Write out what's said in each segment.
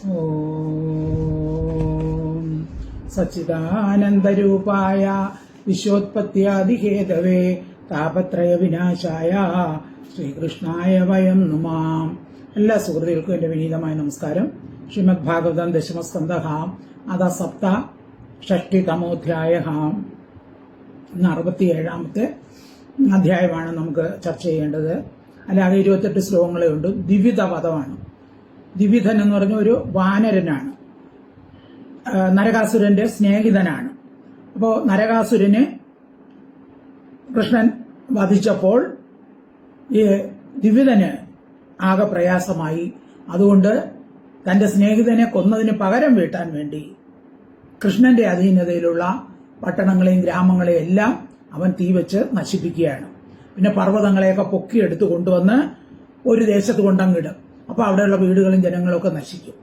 ഓം സച്ചിദാനന്ദരൂപായ വിശ്വോത്പത്യാദിഹേതവേ താപത്രയ വിനാശായ ശ്രീകൃഷ്ണായ വയം നുമാം. എല്ലാ സുഹൃത്തുക്കൾക്കും എന്റെ വിനീതമായ നമസ്കാരം. ശ്രീമദ് ഭാഗവതം ദശമസ്കന്ധഃ അഥ സപ്ത ഷഷ്ടിതമോധ്യായ. ഇന്ന് 67ാമത്തെ അധ്യായമാണ് നമുക്ക് ചർച്ച ചെയ്യേണ്ടത്. അല്ലാതെ 28 ശ്ലോകങ്ങളേ ഉണ്ട്. ദ്വിവിധ പദമാണ്. ദ്വിവിധൻ എന്ന് പറഞ്ഞ ഒരു വാനരനാണ്, നരകാസുരന്റെ സ്നേഹിതനാണ്. അപ്പോൾ നരകാസുരന് കൃഷ്ണൻ വധിച്ചപ്പോൾ ഈ ദ്വിവിധന് ആകെ പ്രയാസമായി. അതുകൊണ്ട് തന്റെ സ്നേഹിതനെ കൊന്നതിന് പകരം വീട്ടാൻ വേണ്ടി കൃഷ്ണന്റെ അധീനതയിലുള്ള പട്ടണങ്ങളെയും ഗ്രാമങ്ങളെയും എല്ലാം അവൻ തീവച്ച് നശിപ്പിക്കുകയാണ്. പിന്നെ പർവ്വതങ്ങളെയൊക്കെ പൊക്കിയെടുത്ത് കൊണ്ടുവന്ന് ഒരു ദേശത്ത് കൊണ്ടങ്ങിടും. അപ്പോൾ അവിടെയുള്ള വീടുകളും ജനങ്ങളും ഒക്കെ നശിക്കും.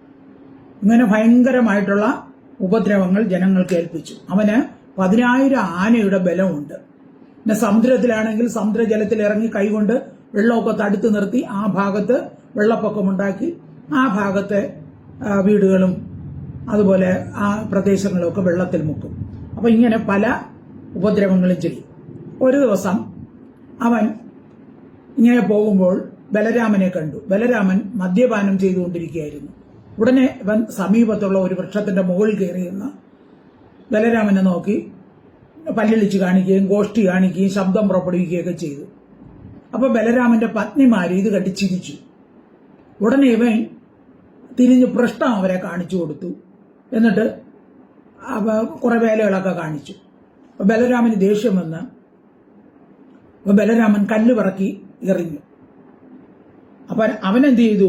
ഇങ്ങനെ ഭയങ്കരമായിട്ടുള്ള ഉപദ്രവങ്ങൾ ജനങ്ങൾക്ക് ഏൽപ്പിച്ചു. അവന് 10,000 ആനയുടെ ബലമുണ്ട്. പിന്നെ സമുദ്രത്തിലാണെങ്കിൽ സമുദ്രജലത്തിൽ ഇറങ്ങി കൈകൊണ്ട് വെള്ളമൊക്കെ തടുത്തു നിർത്തി ആ ഭാഗത്ത് വെള്ളപ്പൊക്കമുണ്ടാക്കി ആ ഭാഗത്തെ വീടുകളും അതുപോലെ ആ പ്രദേശങ്ങളും ഒക്കെ വെള്ളത്തിൽ മുക്കും. അപ്പൊ ഇങ്ങനെ പല ഉപദ്രവങ്ങളും ചെയ്യും. ഒരു ദിവസം അവൻ ഇങ്ങനെ പോകുമ്പോൾ ബലരാമനെ കണ്ടു. ബലരാമൻ മദ്യപാനം ചെയ്തുകൊണ്ടിരിക്കുകയായിരുന്നു. ഉടനെ ഇവൻ സമീപത്തുള്ള ഒരു വൃക്ഷത്തിന്റെ മുകളിൽ കയറിയിരുന്ന് ബലരാമനെ നോക്കി പല്ലിളിച്ച് കാണിക്കുകയും ഗോഷ്ഠി കാണിക്കുകയും ശബ്ദം പുറപ്പെടുവിക്കുകയൊക്കെ ചെയ്തു. അപ്പൊ ബലരാമന്റെ പത്നിമാര് ഇത് കണ്ട് ചിരിച്ചു. ഉടനെ ഇവൻ തിരിഞ്ഞ് പൃഷ്ഠം അവരെ കാണിച്ചു കൊടുത്തു. എന്നിട്ട് കുറെ വേലകളൊക്കെ കാണിച്ചു. അപ്പൊ ബലരാമന് ദേഷ്യം വന്ന് ബലരാമൻ കല്ല് പറക്കി എറിഞ്ഞു. അപ്പൊ അവനെന്ത് ചെയ്തു?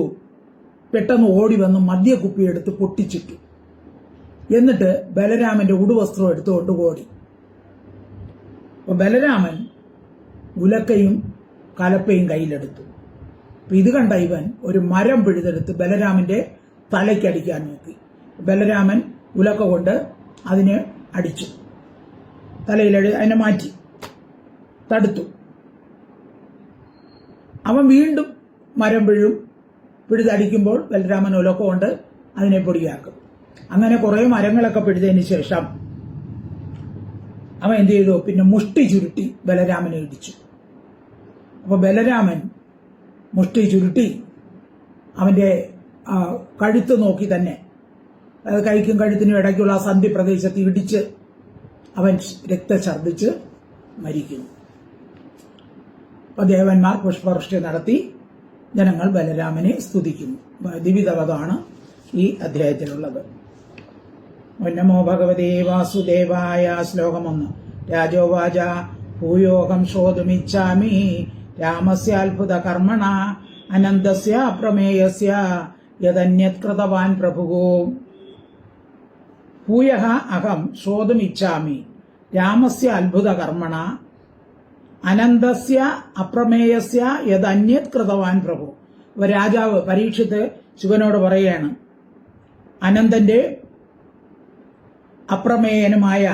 പെട്ടെന്ന് ഓടി വന്ന് മദ്യക്കുപ്പിയെടുത്ത് പൊട്ടിച്ചിട്ടു. എന്നിട്ട് ബലരാമന്റെ ഉടുവസ്ത്രം എടുത്തുകൊണ്ട് ഓടി. അപ്പൊ ബലരാമൻ ഉലക്കയും കലപ്പയും കയ്യിലെടുത്തു. അപ്പൊ ഇത് കണ്ട ഇവൻ ഒരു മരം പിഴുതെടുത്ത് ബലരാമന്റെ തലയ്ക്കടിക്കാൻ നോക്കി. ബലരാമൻ ഉലക്ക കൊണ്ട് അതിനെ അടിച്ചു. അതിനെ മാറ്റി തടുത്തു. അവൻ വീണ്ടും മരം പിഴുതടിക്കുമ്പോൾ ബലരാമൻ ഉലക്ക കൊണ്ട് അതിനെ പൊടിയാക്കും. അങ്ങനെ കുറെ മരങ്ങളൊക്കെ പിഴുതതിന് ശേഷം അവൻ എന്ത് ചെയ്തു? പിന്നെ മുഷ്ടി ചുരുട്ടി ബലരാമനെ ഇടിച്ചു. അപ്പൊ ബലരാമൻ മുഷ്ടി ചുരുട്ടി അവന്റെ കഴുത്ത് നോക്കി തന്നെ, കൈക്കും കഴുത്തിനും ഇടയ്ക്കുള്ള സന്ധി പ്രദേശത്ത് ഇടിച്ച് അവൻ രക്തഛർദ്ദിച്ച് മരിക്കുന്നു. അപ്പൊ ദേവന്മാർ പുഷ്പവൃഷ്ടി നടത്തി ജനങ്ങൾ ബലരാമനെ സ്തുതിക്കുന്നു. ദ്വിവിധപദമാണ് ഈ അധ്യായത്തിലുള്ളത്. നമോ ഭഗവതേ വാസുദേവായ. ശ്ലോകം 1. രാജോവാച ഭൂയോഹം ശ്രോതുമിച്ഛാമി രാമസ്യാത്ഭുത കർമ്മണ അനന്തസ്യ അപ്രമേയസ്യ യദന്യത് കൃതവാൻ പ്രഭുഃ. ഭൂയഃ അഹം ശ്രോതുമിച്ഛാമി രാമസ്യ അത്ഭുത കർമ്മണ അനന്തസ്യ അപ്രമേയസ്യ യദന്യത് കൃതവാൻ പ്രഭു. രാജാവ് പരീക്ഷിത്ത് ശിവനോട് പറയുകയാണ്, അനന്തന്റെ അപ്രമേയനുമായ,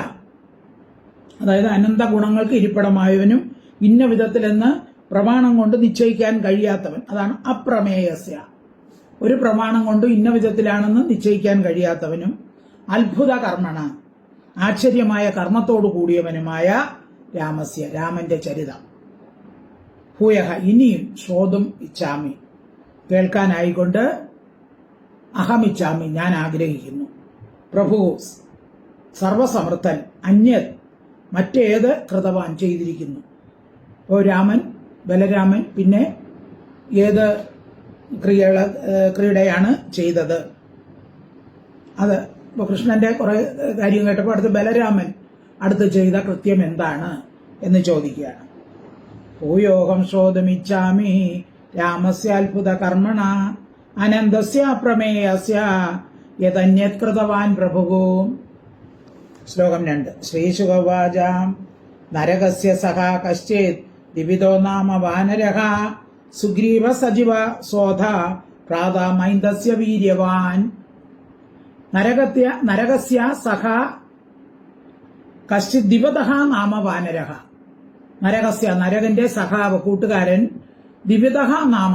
അതായത് അനന്ത ഗുണങ്ങൾക്ക് ഇരിപ്പിടമായവനും ഇന്ന വിധത്തിലെന്ന് പ്രമാണം കൊണ്ട് നിശ്ചയിക്കാൻ കഴിയാത്തവൻ, അതാണ് അപ്രമേയസ്യ. ഒരു പ്രമാണം കൊണ്ട് ഇന്ന വിധത്തിലാണെന്ന് നിശ്ചയിക്കാൻ കഴിയാത്തവനും അത്ഭുത കർമ്മണ ആശ്ചര്യമായ കർമ്മത്തോടു കൂടിയവനുമായ രാമസ്യ രാമന്റെ ചരിതം. ഭൂയഹ ഇനിയും ശ്രോതും ഇച്ഛാമി കേൾക്കാനായിക്കൊണ്ട് അഹമിച്ഛാമി ഞാൻ ആഗ്രഹിക്കുന്നു. പ്രഭു സർവസമർത്ഥൻ അന്യത് മറ്റേത് കൃതവാൻ ചെയ്തിരിക്കുന്നു. അപ്പോൾ ബലരാമൻ പിന്നെ ഏത് ക്രീഡയാണ് ചെയ്തത്? അത് ഇപ്പോൾ കൃഷ്ണന്റെ കുറെ കാര്യം കേട്ടപ്പോൾ അടുത്ത് ബലരാമൻ അടുത്ത് ചെയ്ത കൃത്യം എന്താണ് എന്ന് ചോദിക്കുകയാണ്. ഭൂയോഹം ശ്രോതുമിച്ഛാമി രാമസ്യാത്ഭുത കർമ്മണ അനന്തസ്യ പ്രമേയസ്യ യദന്യത് കൃതവാൻ പ്രഭുഃ. ശ്ലോകം 2. ശ്രീശുകവാച നരകസ്യ സഖ കശ്ചിത് ദ്വിവിധോ നാമ വാനരഃ സുഗ്രീവ സജീവ സോധ പ്രാതമൈന്ദസ്യ വീര്യവാൻ. നരകസ്യ സഖ കശ്ചിത് ദ്വിവിധഃ നാമ വാനരഃ. നരകന്റെ സഖാവ് കൂട്ടുകാരൻ ദ്വിവിധഃ നാമ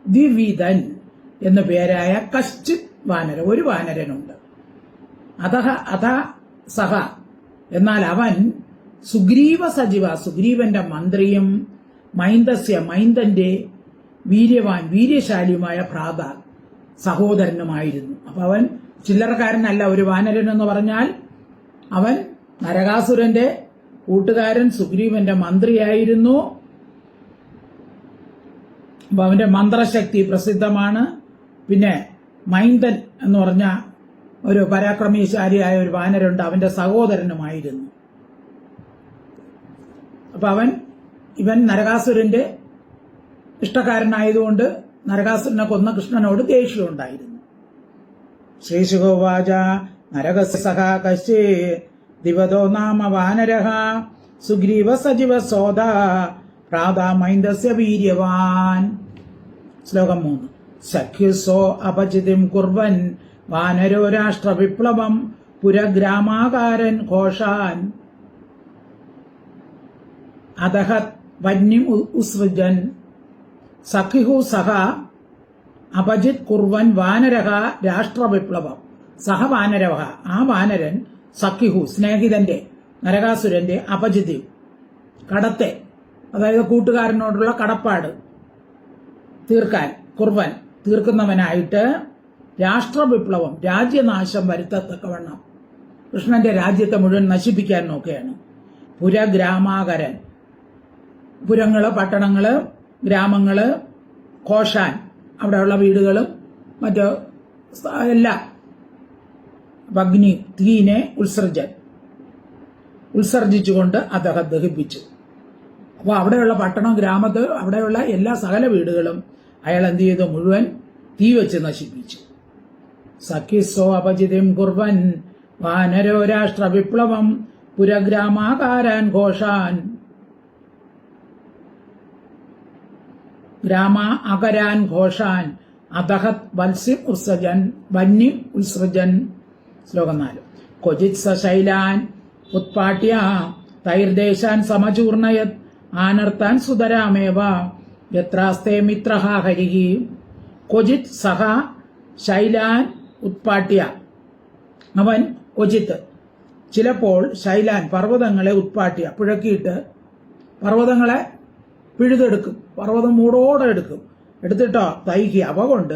ദ്വിവിധൻ എന്നു പേരായ കശ്ചിത് വാനര, ഒരു വാനരനുണ്ട്. അഥ സഹ, എന്നാൽ അവൻ സുഗ്രീവ സജീവ, സുഗ്രീവന്റെ മന്ത്രിയും മൈന്ദന്റെ വീര്യശാലിയുമായ ഭ്രാത സഹോദരനുമായിരുന്നു. അപ്പൊ അവൻ ചില്ലറക്കാരനല്ല. ഒരു വാനരൻ എന്ന് പറഞ്ഞാൽ അവൻ നരകാസുരന്റെ കൂട്ടുകാരൻ, സുഗ്രീവന്റെ മന്ത്രിയായിരുന്നു. അപ്പൊ അവന്റെ മന്ത്രശക്തി പ്രസിദ്ധമാണ്. പിന്നെ മൈന്ദൻ എന്ന് പറഞ്ഞ ഒരു പരാക്രമശാലിയായ ഒരു വാനരുണ്ട്, അവന്റെ സഹോദരനുമായിരുന്നു. അപ്പൊ ഇവൻ നരകാസുരന്റെ ഇഷ്ടക്കാരനായതുകൊണ്ട് നരകാസുരനെ കൊന്ന കൃഷ്ണനോട് ദേഷ്യമുണ്ടായിരുന്നു. ശ്രീശുഗോവാച നരകസ്യ സഖാ കശ്ചേ ദിവതോ നാമ വാനരഃ സുഗ്രീവ സജീവ സോദ പ്രാതാ മൈന്ദസ്യ വീര്യവാൻ. ശ്ലോകം 3. സഖ്യുസോ അപചിതിം കുർവൻ വാനരോ രാഷ്ട്ര വിപ്ലവം പുരഗ്രാമാകാരൻ ഘോഷാൻ അദഹത് വന്യം ഉത്സൃജൻ. സഖ്യു സഹ അപജിത് കുർവൻ വാനരഹ രാഷ്ട്രവിപ്ലവം. സഹ വാനരഹ, ആ വാനരൻ, സഖ്യു സ്നേഹിതന്റെ, നരകാസുരന്റെ, അപജിതി കടത്തെ, അതായത് കൂട്ടുകാരനോടുള്ള കടപ്പാട് തീർക്കാൻ, കുർവൻ തീർക്കുന്നവനായിട്ട് രാഷ്ട്രവിപ്ലവം, രാജ്യനാശം വരുത്തത്തക്കവണ്ണം കൃഷ്ണന്റെ രാജ്യത്തെ മുഴുവൻ നശിപ്പിക്കാൻ നോക്കുകയാണ്. പുരഗ്രാമാകരൻ, പുരങ്ങള്, പട്ടണങ്ങള്, ഗ്രാമങ്ങള്, ഘോഷാൻ, അവിടെയുള്ള വീടുകളും മറ്റു എല്ലാം, അഗ്നി, തീനെ ഉത്സർജിച്ചുകൊണ്ട് അദ്ദേഹം ദഹിപ്പിച്ചു. അപ്പോൾ അവിടെയുള്ള പട്ടണം, ഗ്രാമത്ത്, അവിടെയുള്ള എല്ലാ സകല വീടുകളും അയാൾ എന്ത് ചെയ്തു? മുഴുവൻ തീ വെച്ച് നശിപ്പിച്ചു. സഖിസോ അപജിതിം കുർവൻ വാനരോ രാഷ്ട്ര വിപ്ലവം പുരഗ്രാമാകാരാൻ ഘോഷാൻ. ഗ്രാമാകരാൻ ഘോഷാൻ അദഹത് വന്യം ഉത്സൃജൻ. ശ്ലോകം 4. ക്വചിത് സശൈലാൻ ഉത്പാട്യ തൈർദേശാൻ സമചൂർണയത് ആനർത്താൻ സുതരാമേവ യത്രാസ്തേ മിത്രഃ ഹരിഃ. ക്വചിത് സഹ ശൈലാൻ ഉത്പാട്യ, അവൻ ക്വചിത്ത് ചിലപ്പോൾ ശൈലാൻ പർവ്വതങ്ങളെ ഉത്പാട്യ പുഴക്കിയിട്ട് പർവ്വതങ്ങളെ പിഴുതെടുക്കും, പർവ്വതം മൂടോടെ എടുക്കും. എടുത്തിട്ടോ തൈഹി അവ കൊണ്ട്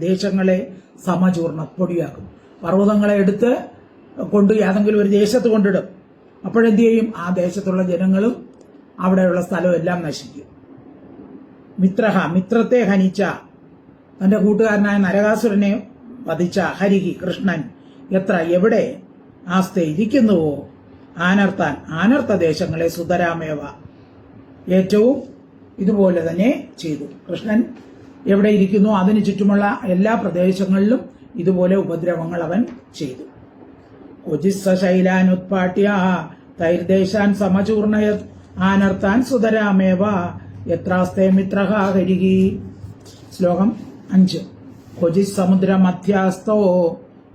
ദേശങ്ങളെ സമചൂർണ പൊടിയാക്കും. പർവ്വതങ്ങളെ എടുത്ത് കൊണ്ട് ഏതെങ്കിലും ഒരു ദേശത്ത് കൊണ്ടിടും. അപ്പോഴെന്ത് ചെയ്യും? ആ ദേശത്തുള്ള ജനങ്ങളും അവിടെയുള്ള സ്ഥലവും എല്ലാം നശിക്കും. മിത്രഹ, മിത്രത്തെ ഹനിച്ച, തന്റെ കൂട്ടുകാരനായ നരകാസുരനെ വധിച്ച ഹരിഹി കൃഷ്ണൻ എത്ര, എവിടെ ആസ്തെ ഇരിക്കുന്നുവോ ആനർത്താൻ, ആനർത്ത ദേശങ്ങളെ സുതരാമേവ ഏറ്റവും ഇതുപോലെ തന്നെ ചെയ്തു. കൃഷ്ണൻ എവിടെ ഇരിക്കുന്നു അതിനു ചുറ്റുമുള്ള എല്ലാ പ്രദേശങ്ങളിലും ഇതുപോലെ ഉപദ്രവങ്ങൾ അവൻ ചെയ്തു. ക്വചിത് ശൈലാൻ ഉത്പാട്യ തൈർദേശാൻ സമചൂർണയത് ആനർത്താൻ സുതരാമേവ യത്രാസ്തേ മിത്രഃ ഹരിഃ. ശ്ലോകം 5. ക്വചിത് സമുദ്രമധ്യസ്ഥോ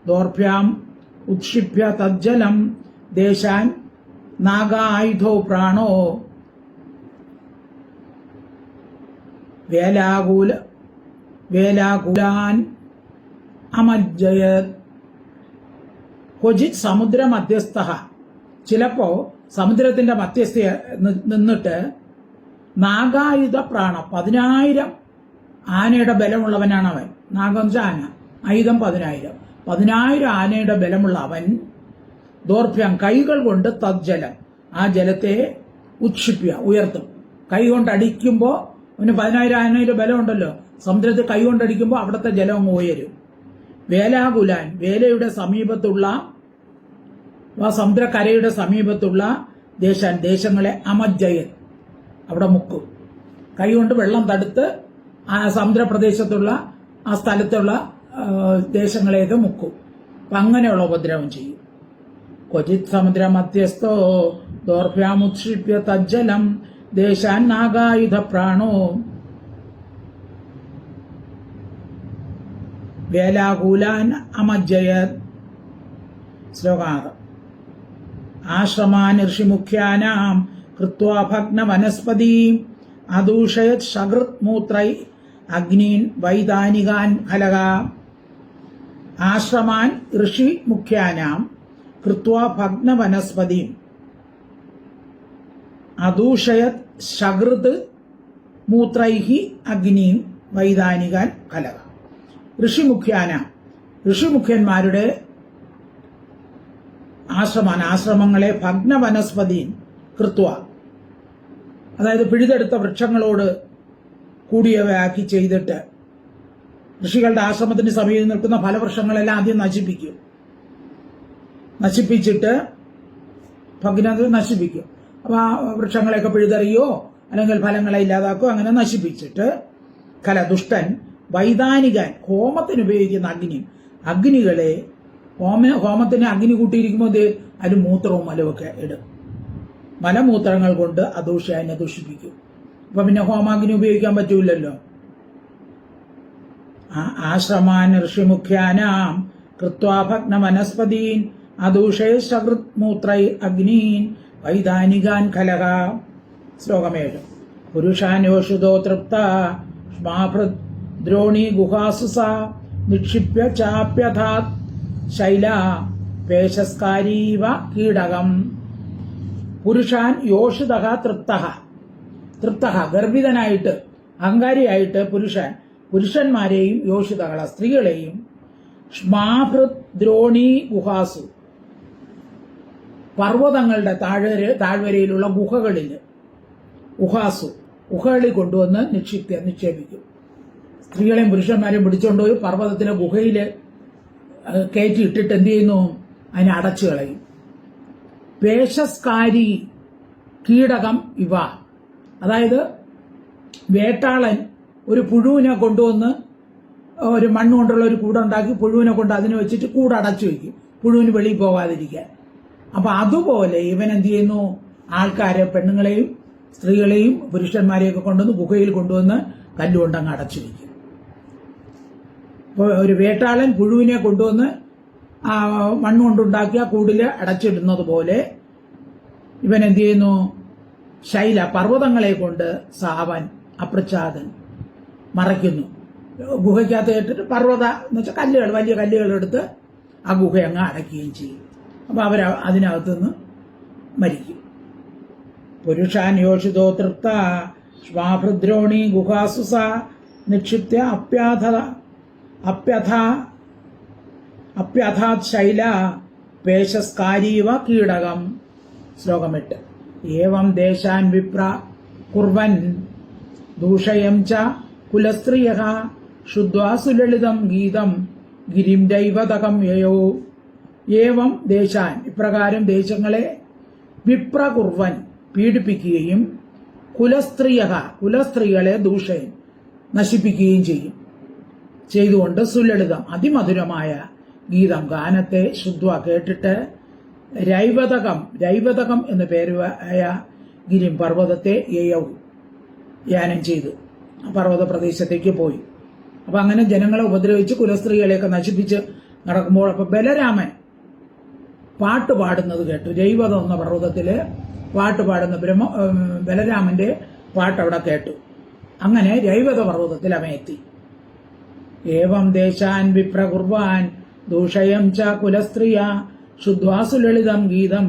ദോർഭ്യാം ഉത്ക്ഷിപ്യ തജ്ജലം ദേശാൻ നാഗായുധോ പ്രാണോ വേലാകുലാൻ അമജ്ജയത്. ക്വചിത് സമുദ്ര മധ്യസ്ഥ, ചിലപ്പോ സമുദ്രത്തിന്റെ മധ്യസ്ഥ നിന്നിട്ട് നാഗായുധ പ്രാണം, 10,000 ആനയുടെ ബലമുള്ളവനാണ് അവൻ. നാഗം ആന, ആയുധം 10,000 ആനയുടെ ബലമുള്ള അവൻ ദോർഭ്യം കൈകൾ കൊണ്ട് തജ്ജലം, ആ ജലത്തെ ഉത്ക്ഷിപ്യ ഉയർത്തും. കൈ കൊണ്ട് അടിക്കുമ്പോൾ അവന് 10,000 ആനയുടെ ബലമുണ്ടല്ലോ, സമുദ്രത്തിൽ കൈ കൊണ്ടടിക്കുമ്പോൾ അവിടുത്തെ ജലം അങ്ങ് ഉയരും. വേലാകുലാൻ, വേലയുടെ സമീപത്തുള്ള സമുദ്രക്കരയുടെ സമീപത്തുള്ള ദേശങ്ങളെ അമജ്ജയൻ, അവിടെ മുക്കും. കൈകൊണ്ട് വെള്ളം തടുത്ത് ആ സമുദ്രപ്രദേശത്തുള്ള ആ സ്ഥലത്തുള്ള ദേശങ്ങളെയൊക്കെ മുക്കും. അപ്പൊ അങ്ങനെയുള്ള ഉപദ്രവം ചെയ്യും. ക്വചിത് സമുദ്ര മധ്യസ്ഥോ ദോർഭ്യാമുത്ക്ഷിപ്യ തജ്ജലം ദേശാൻ നാഗായുധ പ്രാണോ വേലാകൂലാൻ അമജ്ജയത്. ശ്ലോകാകം. ആശ്രമാൻ ഋഷിമുഖ്യാനാം കൃത്വാ ഭഗ്ന വനസ്പതി അദൂഷയത് ശകൃത് മൂത്രൈ അഗ്നീൻ വൈതാനികാൻ ഹലക ആശ്രമാൻ ഋഷി മുഖ്യാനാം കൃത്വാ ഭഗ്നവനസ്പതിം അദൂഷയത് ശകൃത് മൂത്രൈഹി അഗ്നീൻ വൈതാനികാൻ ഹലക. ഋഷിമുഖ്യന്മാരുടെ ആശ്രമങ്ങളെ ഭഗ്നവനസ്പതി കൃത്വ, അതായത് പിഴുതെടുത്ത വൃക്ഷങ്ങളോട് കൂടിയവയാക്കി ചെയ്തിട്ട് ഋഷികളുടെ ആശ്രമത്തിന് സമീപം നിൽക്കുന്ന ഫലവൃക്ഷങ്ങളെല്ലാം ആദ്യം നശിപ്പിച്ചിട്ട് നശിപ്പിക്കും. അപ്പൊ ആ വൃക്ഷങ്ങളെയൊക്കെ പിഴുതെറിയോ അല്ലെങ്കിൽ ഫലങ്ങളെ ഇല്ലാതാക്കോ, അങ്ങനെ നശിപ്പിച്ചിട്ട് ദുഷ്ടൻ വൈതാനികാൻ ഹോമത്തിന് ഉപയോഗിക്കുന്ന അഗ്നികളെ ഹോമത്തിന് അഗ്നി കൂട്ടിയിരിക്കുമ്പോൾ അതിന് മൂത്രവും മലമൊക്കെ ഇടും. മലമൂത്രങ്ങൾ കൊണ്ട് അദൂഷനെ ദുഷിപ്പിക്കും. അപ്പൊ പിന്നെ ഹോമാഗ്നി ഉപയോഗിക്കാൻ പറ്റൂലല്ലോ. ആശ്രമാൻ ഋഷിമുഖ്യാനാം കൃത്വാ ഭഗ്ന വനസ്പതീൻ അദൂഷേ സകൃത് മൂത്രൈ അഗ്നീൻ വൈതാനികാൻ ഖലക. ശ്ലോകം 7. പുരുഷാന്യോഷുതോ തൃപ്ത ശ്മാഭൃത് ദ്രോണീ ഗുഹാസുസ നിക്ഷിപ്യ ചാപ്യഥാത് ശൈല പേശസ്കാരീവ കീടകം. പുരുഷാൻ യോഷിതഃ തൃപ്തഃ ഗർഭിതനായിട്ട് അഹങ്കാരിയായിട്ട് പുരുഷന്മാരെയും യോഷിതകള സ്ത്രീകളെയും ശ്മാഭൃത് ദ്രോണീ ഗുഹാസു പർവ്വതങ്ങളുടെ താഴ്വരയിലുള്ള ഗുഹകളിൽ കൊണ്ടുവന്ന് നിക്ഷേപിക്കും. സ്ത്രീകളെയും പുരുഷന്മാരെയും പിടിച്ചുകൊണ്ടുപോയി പർവ്വതത്തിലെ ഗുഹയിൽ കയറ്റിയിട്ടിട്ട് എന്ത് ചെയ്യുന്നു? അതിനെ അടച്ചു കളയും. പേശസ്കാരി കീടകം ഇവ, അതായത് വേട്ടാളൻ ഒരു പുഴുവിനെ കൊണ്ടുവന്ന് ഒരു മണ്ണുകൊണ്ടുള്ള ഒരു കൂടുണ്ടാക്കി പുഴുവിനെ കൊണ്ട് അതിനെ വെച്ചിട്ട് കൂടടച്ചു വയ്ക്കും, പുഴുവിന് വെളിയിൽ പോകാതിരിക്കാൻ. അപ്പൊ അതുപോലെ ഇവൻ എന്ത് ചെയ്യുന്നു? ആൾക്കാരെ, പെണ്ണുങ്ങളെയും സ്ത്രീകളെയും പുരുഷന്മാരെയൊക്കെ കൊണ്ടുവന്ന് ഗുഹയിൽ കൊണ്ടുവന്ന് കല്ലുകൊണ്ടങ്ങ് അടച്ചു വയ്ക്കും. ഒരു വേട്ടാളൻ പുഴുവിനെ കൊണ്ടുവന്ന് മണ്ണുകൊണ്ടുണ്ടാക്കിയ കൂടില് അടച്ചിടുന്നത് പോലെ ഇവൻ എന്ത് ചെയ്യുന്നു? ശൈല പർവ്വതങ്ങളെ കൊണ്ട് സാവൻ അപ്രച്ഛാദൻ മറയ്ക്കുന്നു. ഗുഹയ്ക്കകത്ത് കേട്ടിട്ട് പർവ്വത എന്ന് വെച്ചാൽ കല്ലുകൾ, വലിയ കല്ലുകൾ എടുത്ത് ആ ഗുഹ അങ്ങ് അടയ്ക്കുകയും ചെയ്യും. അപ്പൊ അതിനകത്തുനിന്ന് മരിക്കും. പുരുഷാൻ യോഷിതോ തൃപ്ത ശ്വാഭൃദ്രോണി ഗുഹാസുസ നിക്ഷിപ്യ അപ്യഥാത് ശൈല പേശസ്കാരീവ കീടകം. ശ്ലോകം 8. ഏവം ദേശാൻ വിപ്ര കുർവൻ ദൂഷയം ച കുലസ്ത്രീയഃ ശുദ്ധ്വാ സുലളിതം ഗീതം ഗിരിം ദൈവതകം യയോ. ഏവം ദേശാൻ, ഇപ്രകാരം വിപ്ര കുർവൻ പീഡിപ്പിക്കുകയും കുലസ്ത്രീകളെ ദൂഷയം നശിപ്പിക്കുകയും ചെയ്തുകൊണ്ട് സുലളിതം അതിമധുരമായ ഗീതം ഗാനത്തെ ശുദ്ധ്വ കേട്ടിട്ട് രൈവതകം എന്ന പേരായ ഗിരിം പർവ്വതത്തെ യാനം ചെയ്തു പർവ്വത പ്രദേശത്തേക്ക് പോയി. അപ്പൊ അങ്ങനെ ജനങ്ങളെ ഉപദ്രവിച്ച് കുലസ്ത്രീകളെയൊക്കെ നശിപ്പിച്ച് നടക്കുമ്പോൾ അപ്പൊ ബലരാമൻ പാട്ട് പാടുന്നത് കേട്ടു. രൈവതം എന്ന പർവ്വതത്തില് പാട്ട് പാടുന്ന ബലരാമന്റെ പാട്ട് അവിടെ കേട്ടു. അങ്ങനെ രൈവത പർവ്വതത്തിൽ അവൻ എത്തി. ഏവം ദേശാൻ വിപ്രകുർവാൻ ദൂഷയം ച കുലസ്ത്രീയ ശുദ്ധ്വാസു ലളിതം ഗീതം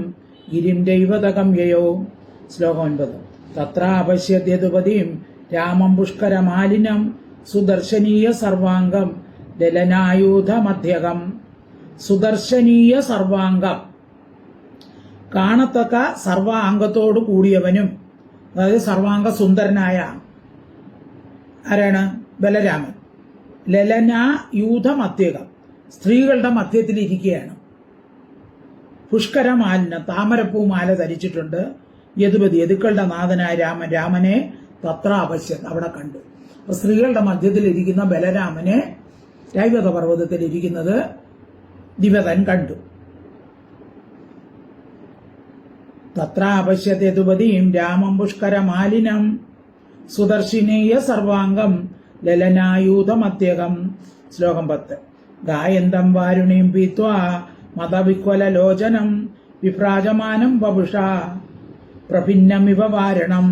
ഗിരിം ദൈവതകം യയോ. ശ്ലോകം 9. തത്ര അപശ്യദ്യതുപതിം രാമം പുഷ്കരമാലിനം സുദർശനീയ സർവാംഗം ദലനായൂധമധ്യകം. സുദർശനീയ സർവാംഗം, കാണത്തക്ക സർവാംഗത്തോടു കൂടിയവനും, അതായത് സർവാംഗ സുന്ദരനായ ആരാണ്? ബലരാമൻ. ലലനായൂധമധ്യകം, സ്ത്രീകളുടെ മധ്യത്തിലിരിക്കുകയാണ്. പുഷ്കരമാലിന, താമരപ്പൂ മാല ധരിച്ചിട്ടുണ്ട്. യദുക്കളുടെ നാഥനായ രാമനെ തത്ര അപശ്യൻ, അവിടെ കണ്ടു. അപ്പൊ സ്ത്രീകളുടെ മധ്യത്തിലിരിക്കുന്ന ബലരാമനെ രൈവത പർവ്വതത്തിലിരിക്കുന്നത് ദിവതൻ കണ്ടു. തത്ര അപശ്യത് യദുപതിം രാമം പുഷ്കരമാലിനം സുദർശിനീയ സർവാംഗം ലലനായൂധമധ്യകം. ശ്ലോകം 10. ഗായന്തം വാരുണീം പീത്വാ മതവിക്വലലോചനം വിഭ്രാജമാനം വപുഷ പ്രഭിന്നമിവ വാരണം.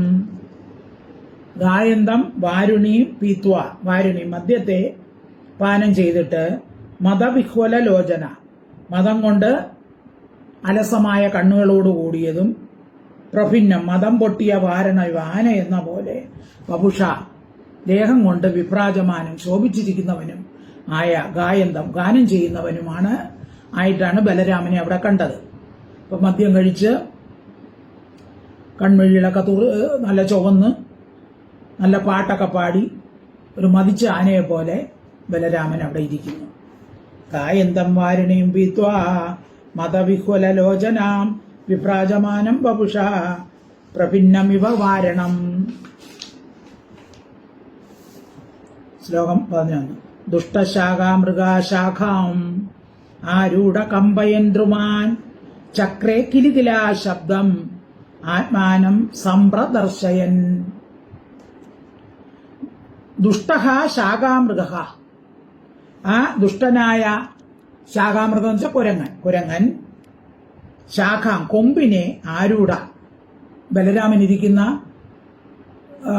ഗായന്തം വാരുണി പീത്വ, വാരുണി മദ്യത്തെ പാനം ചെയ്തിട്ട്, മതവിഹ്വല ലോചന, മതം കൊണ്ട് അലസമായ കണ്ണുകളോട് കൂടിയതും, പ്രഭിന്നം മതം പൊട്ടിയ വാരണ വാന എന്ന പോലെ, വപുഷ ദേഹം കൊണ്ട് വിഭ്രാജമാനും ശോഭിച്ചിരിക്കുന്നവനും ആയ ഗായന്തം ഗാനം ചെയ്യുന്നവനുമാണ് ആയിട്ടാണ് ബലരാമനെ അവിടെ കണ്ടത്. അപ്പൊ മദ്യം കഴിച്ച് കൺവഴികളൊക്കെ നല്ല ചുവന്ന് നല്ല പാട്ടൊക്കെ പാടി ഒരു മതിച്ച ആനയെ പോലെ ബലരാമൻ അവിടെ ഇരിക്കുന്നു. ഗായന്തം വാരുണിയും പീത്വാ മതവിഹ്വല ലോചനാം വിഭ്രാജമാനം വപുഷ പ്രഭിന്നമിവ വാരണം. ശ്ലോകം 11. ദുഷ്ടശാഖാമൃഗാശാഖാം ആരൂഢ കമ്പയന്ത്രുമാൻ ചക്രേ കിലികിലാ ശബ്ദം ആത്മാനം സംപ്രദർശയൻ. ദുഷ്ടഃ ശാഖാമൃഗഃ, ആ ദുഷ്ടനായ ശാഖാമൃഗം എന്ന് വെച്ചാൽ കുരങ്ങൻ ശാഖാം കൊമ്പിനെ ആരൂഢ, ബലരാമൻ ഇരിക്കുന്ന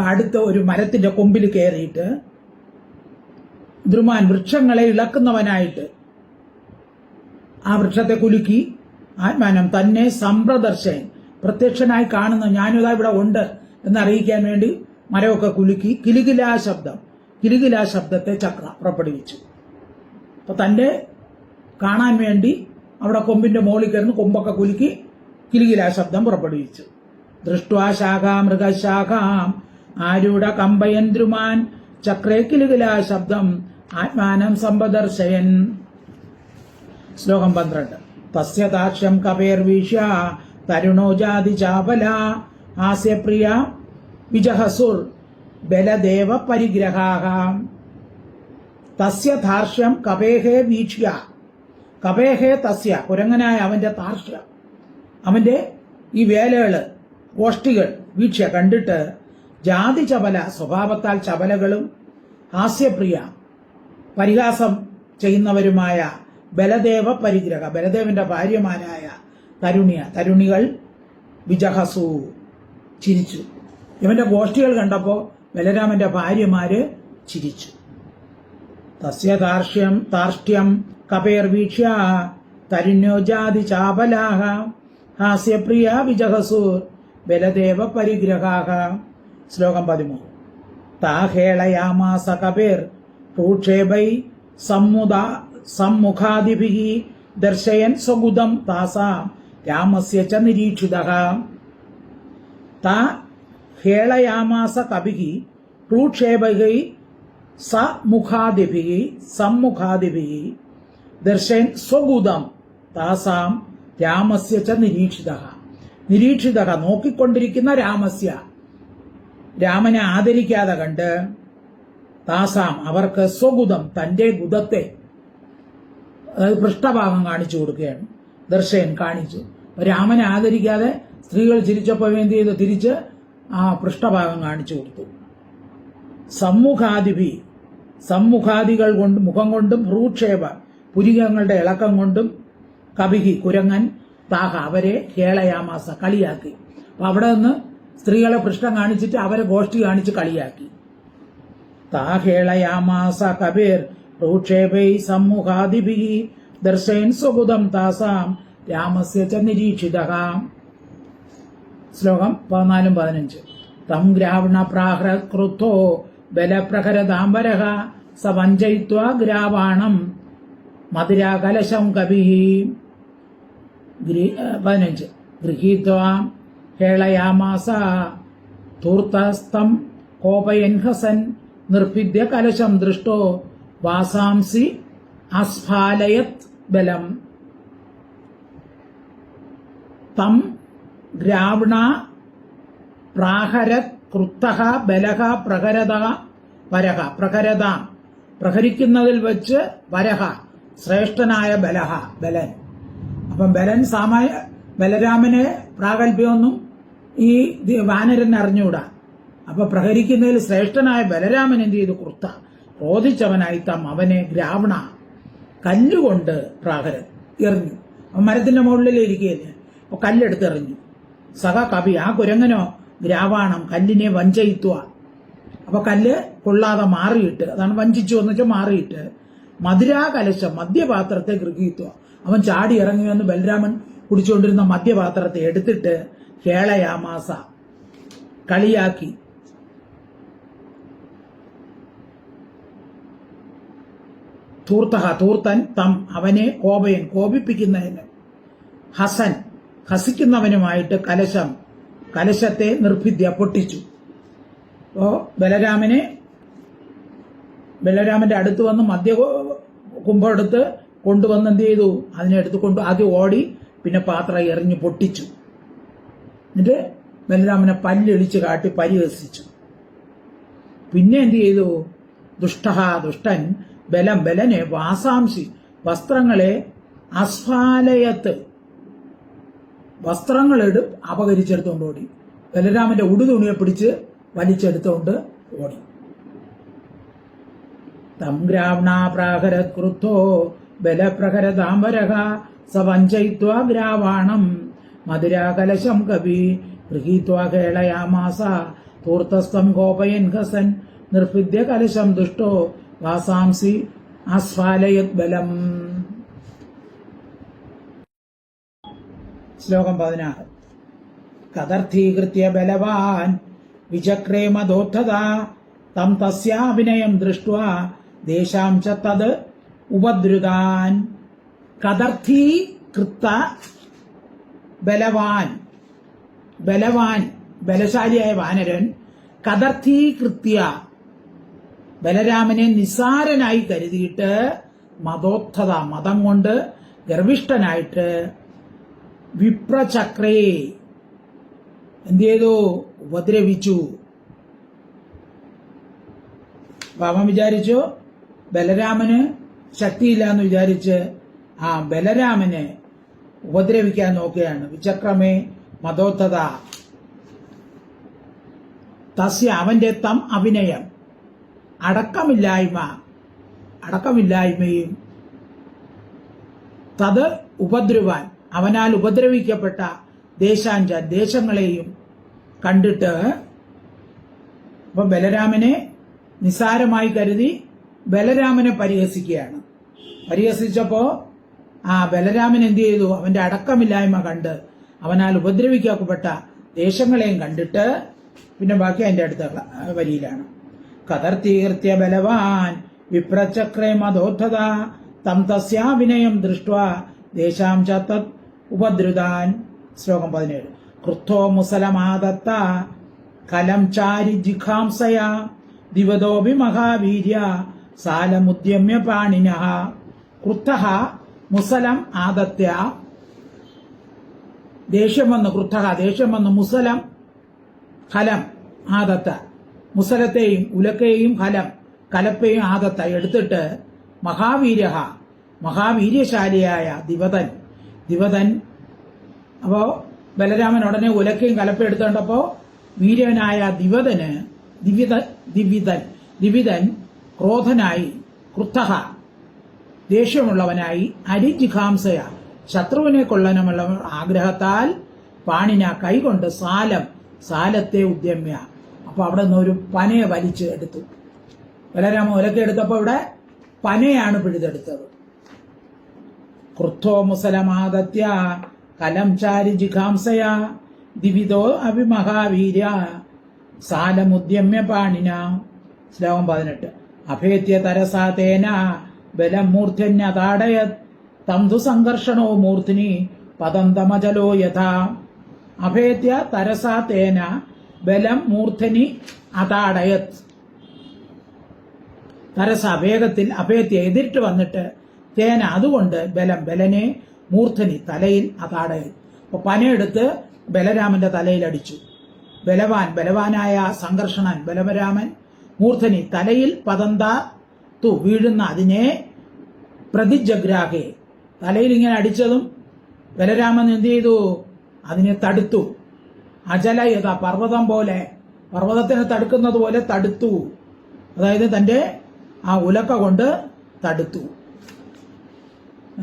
അടുത്ത ഒരു മരത്തിന്റെ കൊമ്പിൽ കയറിയിട്ട് ദ്രുമാൻ വൃക്ഷങ്ങളെ ഇളക്കുന്നവനായിട്ട് ആ വൃക്ഷത്തെ കുലുക്കി ആത്മാനം തന്നെ സംപ്രദർശയൻ പ്രത്യക്ഷനായി കാണുന്ന ഞാനിതാ ഇവിടെ ഉണ്ട് എന്നറിയിക്കാൻ വേണ്ടി മരമൊക്കെ കുലുക്കി കിലുകിലാ ശബ്ദത്തെ ചക്ര പുറപ്പെടുവിച്ചു. അപ്പൊ തന്റെ കാണാൻ വേണ്ടി അവിടെ കൊമ്പിന്റെ മോളിൽ കയറുന്ന കൊമ്പൊക്കെ കുലുക്കി കിലുകിലാ ശബ്ദം പുറപ്പെടുവിച്ചു. ദൃഷ്ട്വാ ശാഖാ മൃഗശാഖാം ആരൂഢ കമ്പയന്ത്രുമാൻ ചക്രേ കിലുകിലാ ശബ്ദം ആത്മാനം സംപ്രദർശയൻ. ശ്ലോകം 12. തസ്യ താക്ഷ്യം കപേർവീക്ഷ്യ തരുണോ ജാതി ചാപല ഹാസ്യപ്രിയ വിജഹസുർ ബലദേവ പരിഗ്രഹാഹ. തസ്യ താർഷ്യം കപേഹേ വീക്ഷ്യ, കപേഹേ തസ്യ കുരങ്ങനായ അവന്റെ താർഷ്യം, അവന്റെ ഈ വേലകള് ഗോഷ്ഠികൾ വീക്ഷ്യ കണ്ടിട്ട്, ജാതി ചപല സ്വഭാവത്താൽ ചപലകളും ഹാസ്യപ്രിയ പരിഹാസം ചെയ്യുന്നവരുമായ ബലദേവ പരിഗ്രഹ ബലദേവന്റെ ഭാര്യമാരായ തരുണികൾ വിജഹസു ചിരിച്ചു. ഇവന്റെ ഗോഷ്ഠികൾ കണ്ടപ്പോ ബലരാമന്റെ ഭാര്യമാര് ചിരിച്ചു. തസ്യ താർഷ്ട്യം കപേർവീക്ഷ്യ തരുണ്യോ ജാതി ചാപലാഹ ഹാസ്യപ്രിയ വിജഹസു ബലദേവ പരിഗ്രഹാഹ. ശ്ലോകം 13. താഹേളയാമാസ കപേർ ഭൂക്ഷേപൈ സമ്മുഖാദിഭിഃ ദർശയൻ സ്വഗുദം താസാം രാമസ്യ ച നിരീക്ഷിതഃ. താ ഹേളയാമാസ കപിഃ ഭൂക്ഷേപൈ സമ്മുഖാദിഭിഃ ദർശയൻ സ്വഗുദം താസാം രാമസ്യ ച നിരീക്ഷിതഃ നോക്കിക്കൊണ്ടിരിക്കുന്ന രാമസ്യ രാമനെ ആദരിക്കാതെ കണ്ട്, താസാം അവർക്ക് സ്വഗുദം തന്റെ ഗുദത്തെ, അതായത് പൃഷ്ഠഭാഗം കാണിച്ചു കൊടുക്കുകയാണ്. ദർശയൻ കാണിച്ചു. രാമനെ ആദരിക്കാതെ സ്ത്രീകൾ ചിരിച്ചപ്പോൾ എന്ത് ചെയ്തു? തിരിച്ച് ആ പൃഷ്ഠഭാഗം കാണിച്ചു കൊടുത്തു. സമ്മുഖാദികൾ കൊണ്ട് മുഖം കൊണ്ടും ഭ്രൂക്ഷേപ പുരികങ്ങളുടെ ഇളക്കം കൊണ്ടും കപിഹി കുരങ്ങൻ താഹ അവരെ ഹേളയാമാസ കളിയാക്കി. അപ്പൊ അവിടെ നിന്ന് സ്ത്രീകളെ പൃഷ്ഠം കാണിച്ചിട്ട് അവരെ ഗോഷ്ഠി കാണിച്ച് കളിയാക്കി. താഹേളയാമാസ കബീർ ഭ്രൂക്ഷേപൈ സമ്മുഖാദിഭിഃ ദർശയൻ സ്വഗുദം താസാം രാമസ്യ ച നിരീക്ഷിതഃ. ശ്ലോകം 14-15. തം ഗ്രാവണ പ്രാഹൃതോ ബലപ്രഹരതാംബരഃ സ വഞ്ചയിത്വാ ഗ്രാവാണം മധുരാകലശം കപിഃ. 15. ഗൃഹീത്വാ ഹേളയാമാസ ധൂർത്തസ്തം കോപയൻ ഹസൻ നിർഭിദ്യ കലശം ദൃഷ്ടോ വാസാംസി അസ്ഫാലയത് ബലം. തം ഗ്രാവണ പ്രാഹരത് ക്രുത്തഃ ബലഃ പ്രഹരത വരഹ. പ്രഹരിക്കുന്നതിൽ വെച്ച് വരഹ ശ്രേഷ്ഠനായ ബലൻ. അപ്പം ബലരാമനെ പ്രാഗൽഭ്യമൊന്നും ഈ വാനരൻ അറിഞ്ഞുകൂടാ. അപ്പൊ പ്രഹരിക്കുന്നതിൽ ശ്രേഷ്ഠനായ ബലരാമൻ എന്ത് ചെയ്തു? ക്രുത്ത ക്രോധിച്ചവനായി തം അവനെ ഗ്രാവണ കല്ലുകൊണ്ട് പ്രാഹരൻ എറിഞ്ഞു. മരത്തിന്റെ മുകളിലിരിക്കുകയല്ലേ, അപ്പൊ കല്ലെടുത്തെറിഞ്ഞു. സഹ കവി ആ കുരങ്ങനോ ഗ്രാവാണം കല്ലിനെ വഞ്ചയിത്വ അപ്പൊ കല്ല് കൊള്ളാതെ മാറിയിട്ട്, അതാണ് വഞ്ചിച്ചു എന്ന് വെച്ചാൽ മാറിയിട്ട്, മധുരാകലശം മദ്യപാത്രത്തെ ഗൃഹീത്വ, അവൻ ചാടി ഇറങ്ങി വന്ന് ബലരാമൻ കുടിച്ചുകൊണ്ടിരുന്ന മദ്യപാത്രത്തെ എടുത്തിട്ട് കേളയാമാസ, കളിയാക്കി. തൂർത്തൻ തം, അവനെ കോപയൻ, കോപിപ്പിക്കുന്നതിന്, ഹസൻ, ഹസിക്കുന്നവനുമായിട്ട് കലശത്തെ നിർഭിദ്യ, പൊട്ടിച്ചു. അപ്പോ ബലരാമന്റെ അടുത്ത് വന്ന് കുംഭം എടുത്ത് കൊണ്ടുവന്ന് എന്ത് ചെയ്തു, അതിനെ എടുത്തുകൊണ്ട് ആദ്യം ഓടി, പിന്നെ പാത്രം എറിഞ്ഞ് പൊട്ടിച്ചു. എന്നിട്ട് ബലരാമനെ പല്ലൊളിച്ച് കാട്ടി പരിഹസിച്ചു. പിന്നെ എന്ത് ചെയ്തു, ദുഷ്ടൻ ബലനെ വാസാംശി, വസ്ത്രങ്ങളെ അസ്ഫാലയത്ത്, വസ്ത്രങ്ങളെടു അപകരിച്ചെടുത്തോണ്ട് ഓടി. ബലരാമന്റെ ഉടുതുണിയെ പിടിച്ച് വലിച്ചെടുത്തോണ്ട് ഓടി. തം ഗ്രാവണാപ്രാഹരത് ക്രുദ്ധോ ബലപ്രഹരതാംബരഹ സവഞ്ചയിത്വാ ഗ്രാവാണം മധുരാകലശം കവി ഗൃഹീത്വാ കേളയാമാസ തൂർത്തസ്തം കോപയൻ ഹസൻ നിർഭിദ്യ കലശം ദുഷ്ടോ വാസാംസി ആസ്ഫാലയത് ബലം. ശ്ലോകം 16. കദർത്ഥീകൃത്യ ബലവാൻ വിചക്രേ മദോദ്ധത തം തസ്യാഭിനയം ദൃഷ്ട്വാ ദേശാം ച തത് ഉപദ്രുതാൻ. കദർത്ഥീകൃത ബലവാൻ ബലശാലിയായ വാനരൻ കദർത്ഥീകൃത്യ ബലരാമനെ നിസ്സാരനായി കരുതിയിട്ട് മതോത്ഥത മതം കൊണ്ട് ഗർവിഷ്ഠനായിട്ട് വിപ്രചക്രേ എന്ത് ചെയ്തു, ഉപദ്രവിച്ചു. അവൻ വിചാരിച്ചു ബലരാമന് ശക്തിയില്ല എന്ന് വിചാരിച്ച് ആ ബലരാമനെ ഉപദ്രവിക്കാൻ നോക്കുകയാണ്. വിചക്രമേ മതോത്തത തസ്യ, അവന്റെ തം അഭിനയം, അടക്കമില്ലായ്മയും തത് ഉപദ്രവാൻ, അവനാൽ ഉപദ്രവിക്കപ്പെട്ട ദേശാഞ്ച, ദേശങ്ങളെയും കണ്ടിട്ട് അപ്പൊ ബലരാമനെ നിസാരമായി കരുതി ബലരാമനെ പരിഹസിക്കുകയാണ്. പരിഹസിച്ചപ്പോ ആ ബലരാമൻ എന്ത് ചെയ്തു, അവന്റെ അടക്കമില്ലായ്മ കണ്ട് അവനാൽ ഉപദ്രവിക്കപ്പെട്ട ദേശങ്ങളെയും കണ്ടിട്ട്, പിന്നെ ബാക്കി അതിന്റെ അടുത്ത വരിയിലാണ്. കദർത്തീകൃത്യ ബലവാൻ വിപ്രചക്രേ മദോദ്ധത തം തസ്യാഭിനയം ദൃഷ്ട്വാ ദേശാം ച തത് ഉപദ്രുതാൻ. ശ്ലോകം 17. ക്രുദ്ധോ മുസലമാദത്ത കലം ചാരി ജിഖാംസയ ദിവതോപി മഹാവീര്യ സാലമുദ്യമ്യ പാണിനഃ. ക്രുദ്ധഃ മുസലം ആദത്യ, ദേഷ്യം വന്ന് മുസലം ഹലം ആദത്ത, മുസലത്തെയും ഉലക്കയെയും കലപ്പയും ആദത്ത എടുത്തിട്ട് മഹാവീര്യശാലിയായ ദിവതൻ അപ്പോ ബലരാമൻ ഉടനെ ഉലക്കയും കലപ്പയും എടുത്തോണ്ടപ്പോ വീര്യനായ ദിവിതൻ ക്രോധനായി, ക്രുദ്ധഃ ദേഷ്യമുള്ളവനായി, അരിജിഖാംസയ ശത്രുവിനെ കൊള്ളനുമുള്ള ആഗ്രഹത്താൽ, പാണിന കൈകൊണ്ട് സാലത്തെ ഉദ്യമ്യ, അപ്പൊ അവിടെ നിന്ന് ഒരു പനയെ വലിച്ച് എടുത്തു. ബലരാമൻ ഉലക്ക എടുത്തപ്പോ ഇവിടെ പനയാണ് പിഴുതെടുത്തത്. ക്രുദ്ധോ മുസലമാദത്യ കലം ചാരി ജിഖാംസയ ദിവിതോ അഭിമഹാവീര്യ സാലമുദ്യമ്യ പാണിന. ശ്ലോകം 18. അഭേത്യ തരസാ തേന ബലം മൂർധന്യതാടയത് തം തു സംഘർഷണോ മൂർധിനി പതന്തമജലോ യഥാ. അഭേത്യ തരസാ തേന ബലം മൂർധനി അതാടയത്. തരസ വേഗത്തിൽ, അഭേത്യ എതിരിട്ട് വന്നിട്ട്, തേന അതുകൊണ്ട് ബലനെ മൂർധനി തലയിൽ അതാടയത്. അപ്പൊ പനയെടുത്ത് ബലരാമന്റെ തലയിൽ അടിച്ചു. ബലവാനായ സംഘർഷണൻ ബലരാമൻ മൂർധനി തലയിൽ പതന്തു വീഴുന്ന അതിനെ പ്രതിജഗ്രാഹേ, തലയിൽ ഇങ്ങനെ അടിച്ചതും ബലരാമൻ എന്ത് ചെയ്തു, അതിനെ തടുത്തു. അജലയത പർവ്വതത്തിനെ തടുക്കുന്നത് പോലെ തടുത്തു, അതായത് തന്റെ ആ ഉലക്ക കൊണ്ട് തടുത്തു.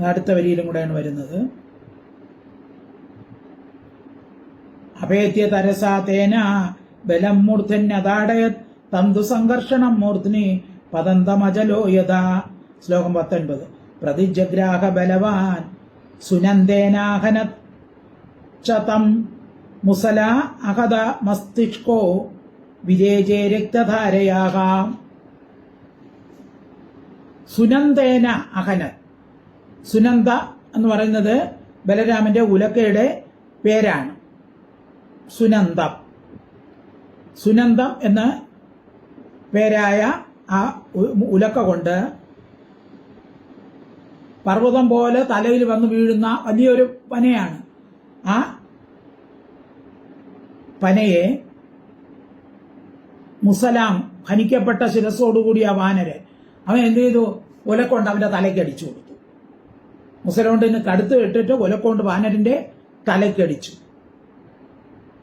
അടുത്ത വരിയിലും കൂടെയാണ് വരുന്നത്. അഭേത്യ തരസാ തേന ബലം മൂർധന്യതാടയത് തന്തു സംഘർഷണം മൂർധ്നി പതന്തമജലോ യഥാ. ശ്ലോകം 19. പ്രതിജഗ്രാഹ ബലവാൻ സുനന്ദേനാഹനച്ചതം മുസല അഹത മസ്തിഷ്കോ വിരേജേ രക്തധാരയാഹ. സുനന്ദേന അഹനത്. സുനന്ദ എന്ന് പറയുന്നത് ബലരാമന്റെ ഉലക്കയുടെ പേരാണ്. സുനന്ദം. സുനന്ദം എന്ന പേരായ ആ ഉലക്ക കൊണ്ട് പർവ്വതം പോലെ തലയിൽ വന്ന് വീഴുന്ന വലിയൊരു പനയാണ്. ആ പനയെ മുസലാം ഹനിക്കപ്പെട്ട ശിരസ്സോടുകൂടി ആ വാനരൻ അവൻ എന്ത് ചെയ്തു? ഉലക്കൊണ്ട് അവന്റെ തലയ്ക്ക് അടിച്ചു കൊടുത്തു. മുസലോണ്ടിന് കടുത്ത് ഇട്ടിട്ട് ഉലക്കൊണ്ട് വാനരന്റെ തലയ്ക്കടിച്ചു.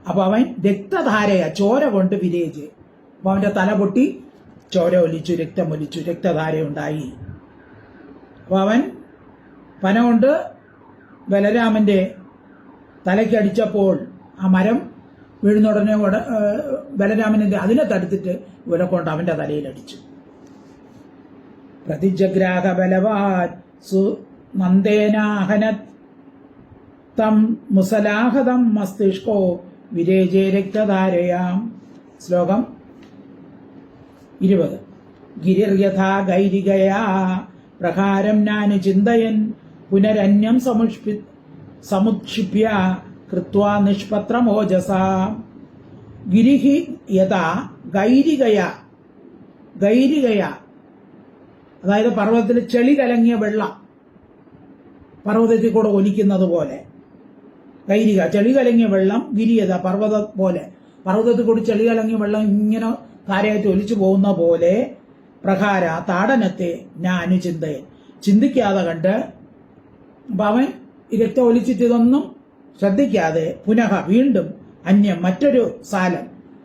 അപ്പൊ അവൻ രക്തധാരയ ചോര കൊണ്ട് വിരേജ്. അപ്പൊ അവന്റെ തല പൊട്ടി ചോര ഒലിച്ചു, രക്തം ഒലിച്ചു, രക്തധാരയുണ്ടായി. അപ്പൊ അവൻ പന കൊണ്ട് ബലരാമന്റെ തലയ്ക്കടിച്ചപ്പോൾ ആ മരം വീഴുന്ന ഉടനെ ബലരാമനെ അതിനെ തടുത്തിട്ട് ഉലക്കൊണ്ട് അവന്റെ തലയിലടിച്ചു. പ്രതിജഗ്രാഹ ബലവാൻ സുനന്ദേനാഹനത് തം മുസലാഹതം മസ്തിഷ്കോ വിരേജേ രക്തധാരയാം. ശ്ലോകം 20. ഗിരിർയഥാ ഗൈരികയാ പ്രകാരം നാനു ചിന്തയൻ പുനരന്യം സമുക്ഷിപ്യ കൃത്വാ നിഷ്പത്രമോജസ. ഗിരിഹി യഥാ ഗൈരികയ. ഗൈരികയ അതായത് പർവ്വതത്തിൽ ചെളി കലങ്ങിയ വെള്ളം പർവ്വതത്തിൽ കൂടെ ഒലിക്കുന്നത് പോലെ. ഗൈരിക ചെളി കലങ്ങിയ വെള്ളം. ഗിരിയത പർവ്വതം പോലെ. പർവ്വതത്തിൽ കൂടി ചെളി കലങ്ങിയ വെള്ളം ഇങ്ങനെ ധാരയായിട്ട് ഒലിച്ചു പോകുന്ന പോലെ പ്രകാര താടനത്തെ ഞാനു ചിന്തയൻ ചിന്തിക്കാതെ കണ്ട് അവൻ രക്തം ഒലിച്ചിട്ട് ഇതൊന്നും ശ്രദ്ധിക്കാതെ പുനഃ വീണ്ടും അന്യം മറ്റൊരു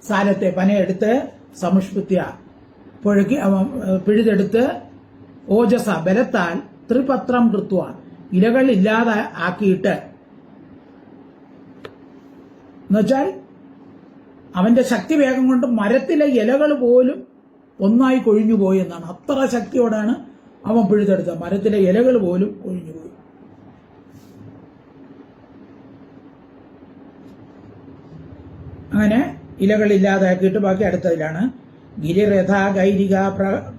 സാലത്തെ പനയെടുത്ത് സമുഷ്പിത്യ പിഴുതെടുത്ത് ഓജസ ബലത്താൽ ത്രിപത്രം കൃത്വ ഇലകൾ ഇല്ലാതെ ആക്കിയിട്ട്, എന്നുവെച്ചാൽ അവന്റെ ശക്തി വേഗം കൊണ്ട് മരത്തിലെ ഇലകൾ പോലും ഒന്നായി കൊഴിഞ്ഞുപോയി എന്നാണ്. അത്ര ശക്തിയോടാണ് അവൻ പിഴുതെടുത്തത്. മരത്തിലെ ഇലകൾ പോലും കൊഴിഞ്ഞുപോയി. അങ്ങനെ ഇലകളില്ലാതാക്കിയിട്ട് ബാക്കി അടുത്തതിലാണ്. ഗിരിരഥാ ഗൈരിക